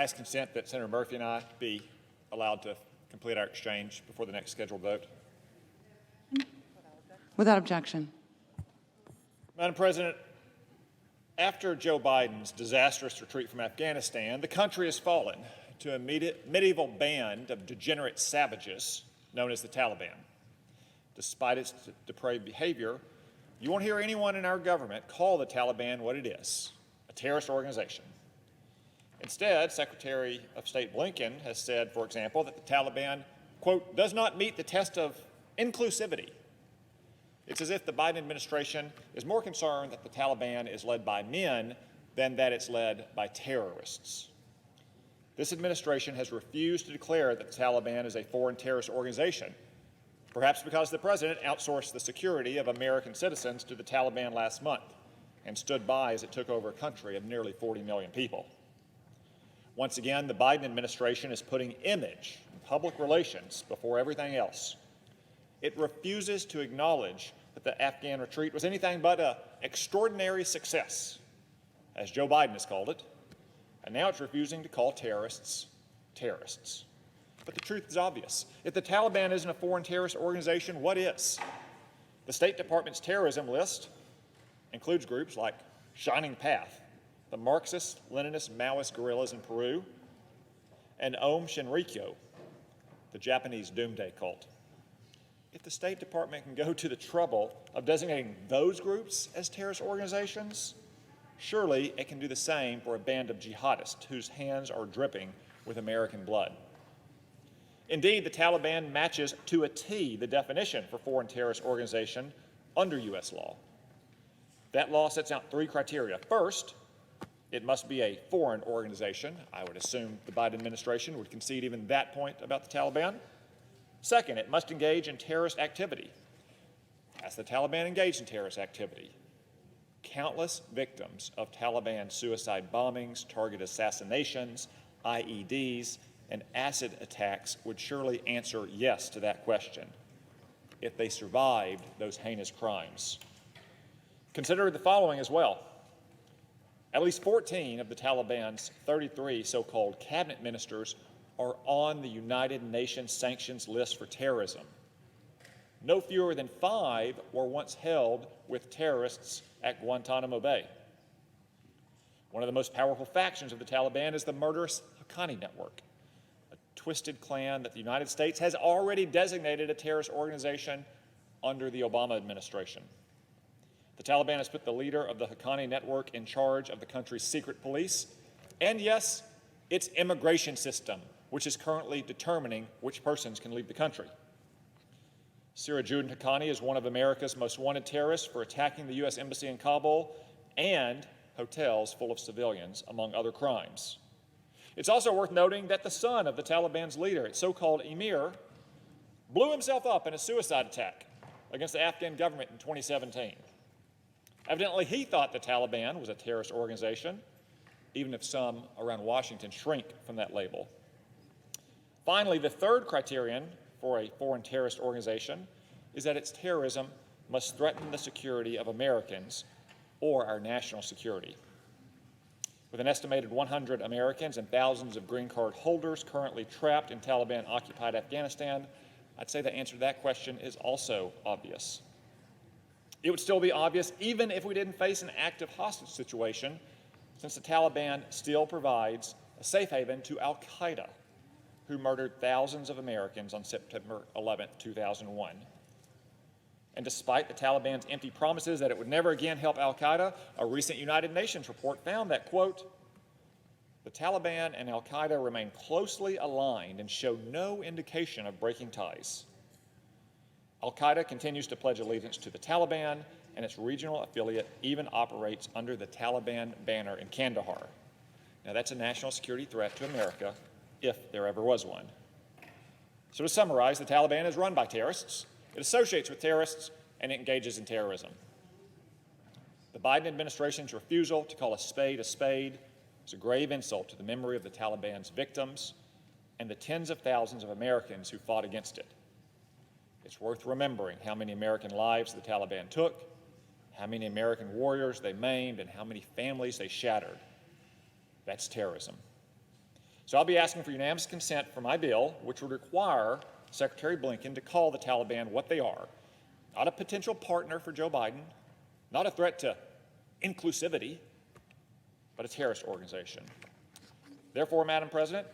I ask consent that Senator Murphy and I be allowed to complete our exchange before the next scheduled vote. Without objection. Madam President, after Joe Biden's disastrous retreat from Afghanistan, the country has fallen to a medieval band of degenerate savages known as the Taliban. Despite its depraved behavior, you won't hear anyone in our government call the Taliban what it is, a terrorist organization. Instead, Secretary of State Blinken has said, for example, that the Taliban, quote, does not meet the test of inclusivity. It's as if the Biden administration is more concerned that the Taliban is led by men than that it's led by terrorists. This administration has refused to declare that the Taliban is a foreign terrorist organization, perhaps because the president outsourced the security of American citizens to the Taliban last month and stood by as it took over a country of nearly 40 million people. Once again, the Biden administration is putting image and public relations before everything else. It refuses to acknowledge that the Afghan retreat was anything but an extraordinary success, as Joe Biden has called it, and now it's refusing to call terrorists terrorists. But the truth is obvious. If the Taliban isn't a foreign terrorist organization, what is? The State Department's terrorism list includes groups like Shining Path, the Marxist, Leninist, Maoist guerrillas in Peru, and Aum Shinrikyo, the Japanese doomsday cult. If the State Department can go to the trouble of designating those groups as terrorist organizations, surely it can do the same for a band of jihadists whose hands are dripping with American blood. Indeed, the Taliban matches to a T the definition for foreign terrorist organization under U.S. law. That law sets out 3 criteria. First, it must be a foreign organization. I would assume the Biden administration would concede even that point about the Taliban. Second, it must engage in terrorist activity. As the Taliban engaged in terrorist activity, countless victims of Taliban suicide bombings, target assassinations, IEDs, and acid attacks would surely answer yes to that question if they survived those heinous crimes. Consider the following as well. At least 14 of the Taliban's 33 so-called cabinet ministers are on the United Nations sanctions list for terrorism. No fewer than 5 were once held with terrorists at Guantanamo Bay. One of the most powerful factions of the Taliban is the murderous Haqqani Network, a twisted clan that the United States has already designated a terrorist organization under the Obama administration. The Taliban has put the leader of the Haqqani network in charge of the country's secret police, and yes, its immigration system, which is currently determining which persons can leave the country. Sirajudin Haqqani is one of America's most wanted terrorists for attacking the U.S. Embassy in Kabul and hotels full of civilians, among other crimes. It's also worth noting that the son of the Taliban's leader, its so-called emir, blew himself up in a suicide attack against the Afghan government in 2017. Evidently, he thought the Taliban was a terrorist organization, even if some around Washington shrink from that label. Finally, the third criterion for a foreign terrorist organization is that its terrorism must threaten the security of Americans or our national security. With an estimated 100 Americans and thousands of green card holders currently trapped in Taliban-occupied Afghanistan, I'd say the answer to that question is also obvious. It would still be obvious even if we didn't face an active hostage situation, since the Taliban still provides a safe haven to al-Qaeda, who murdered thousands of Americans on September 11, 2001. And despite the Taliban's empty promises that it would never again help al-Qaeda, a recent United Nations report found that, quote, the Taliban and al-Qaeda remain closely aligned and show no indication of breaking ties. Al-Qaeda continues to pledge allegiance to the Taliban, and its regional affiliate even operates under the Taliban banner in Kandahar. Now, that's a national security threat to America, if there ever was one. So to summarize, the Taliban is run by terrorists, it associates with terrorists, and it engages in terrorism. The Biden administration's refusal to call a spade is a grave insult to the memory of the Taliban's victims and the tens of thousands of Americans who fought against it. It's worth remembering how many American lives the Taliban took, how many American warriors they maimed, and how many families they shattered. That's terrorism. So I'll be asking for unanimous consent for my bill, which would require Secretary Blinken to call the Taliban what they are: not a potential partner for Joe Biden, not a threat to inclusivity, but a terrorist organization. Therefore, Madam President,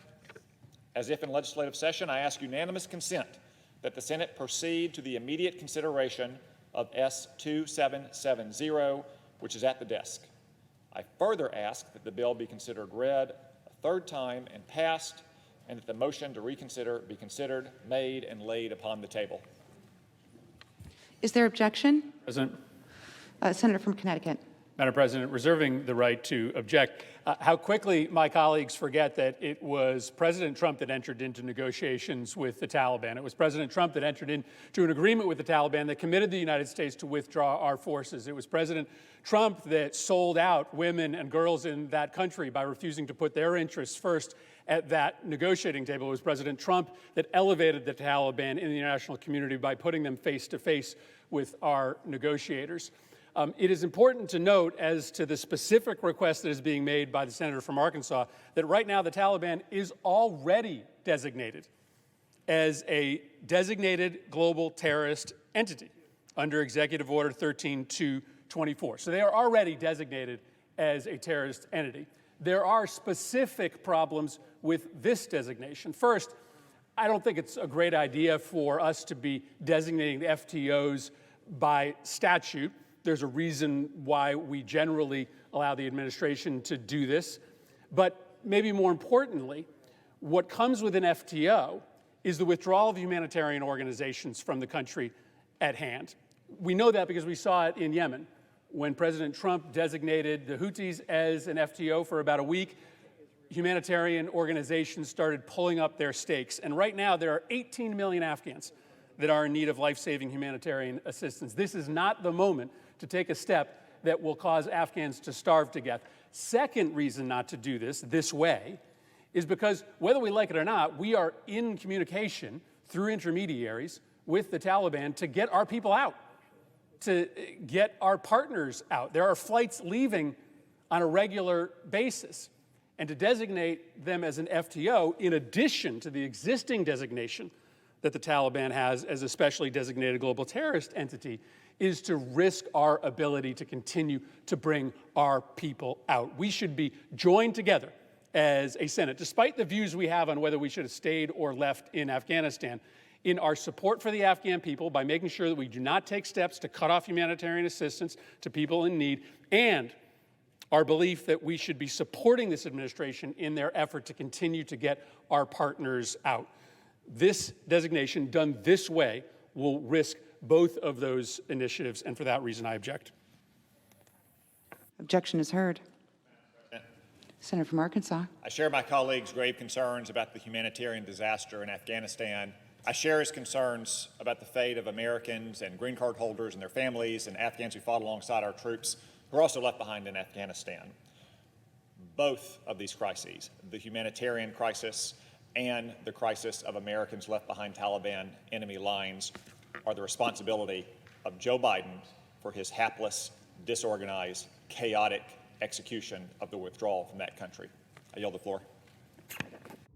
as if in legislative session, I ask unanimous consent that the Senate proceed to the immediate consideration of S2770, which is at the desk. I further ask that the bill be considered read a third time and passed, and that the motion to reconsider be considered, made, and laid upon the table. Is there objection? President. Senator from Connecticut. Madam President, reserving the right to object. How quickly my colleagues forget that it was President Trump that entered into negotiations with the Taliban. It was President Trump that entered into an agreement with the Taliban that committed the United States to withdraw our forces. It was President Trump that sold out women and girls in that country by refusing to put their interests first at that negotiating table. It was President Trump that elevated the Taliban in the international community by putting them face to face with our negotiators. It is important to note, as to the specific request that is being made by the senator from Arkansas, that right now the Taliban is already designated as a designated global terrorist entity under Executive Order 13224. So they are already designated as a terrorist entity. There are specific problems with this designation. First, I don't think it's a great idea for us to be designating the FTOs by statute. There's a reason why we generally allow the administration to do this. But maybe more importantly, what comes with an FTO is the withdrawal of humanitarian organizations from the country at hand. We know that because we saw it in Yemen. When President Trump designated the Houthis as an FTO for about a week, humanitarian organizations started pulling up their stakes. And right now, there are 18 million Afghans that are in need of life-saving humanitarian assistance. This is not the moment to take a step that will cause Afghans to starve to death. Second reason not to do this way is because, whether we like it or not, we are in communication through intermediaries with the Taliban to get our people out, to get our partners out. There are flights leaving on a regular basis. And to designate them as an FTO, in addition to the existing designation that the Taliban has as a specially designated global terrorist entity, is to risk our ability to continue to bring our people out. We should be joined together as a Senate, despite the views we have on whether we should have stayed or left in Afghanistan, in our support for the Afghan people by making sure that we do not take steps to cut off humanitarian assistance to people in need, and our belief that we should be supporting this administration in their effort to continue to get our partners out. This designation done this way will risk both of those initiatives, and for that reason, I object. Objection is heard. Senator from Arkansas. I share my colleagues' grave concerns about the humanitarian disaster in Afghanistan. I share his concerns about the fate of Americans and green card holders and their families and Afghans who fought alongside our troops who are also left behind in Afghanistan. Both of these crises, the humanitarian crisis and the crisis of Americans left behind Taliban enemy lines, are the responsibility of Joe Biden for his hapless, disorganized, chaotic execution of the withdrawal from that country. I yield the floor.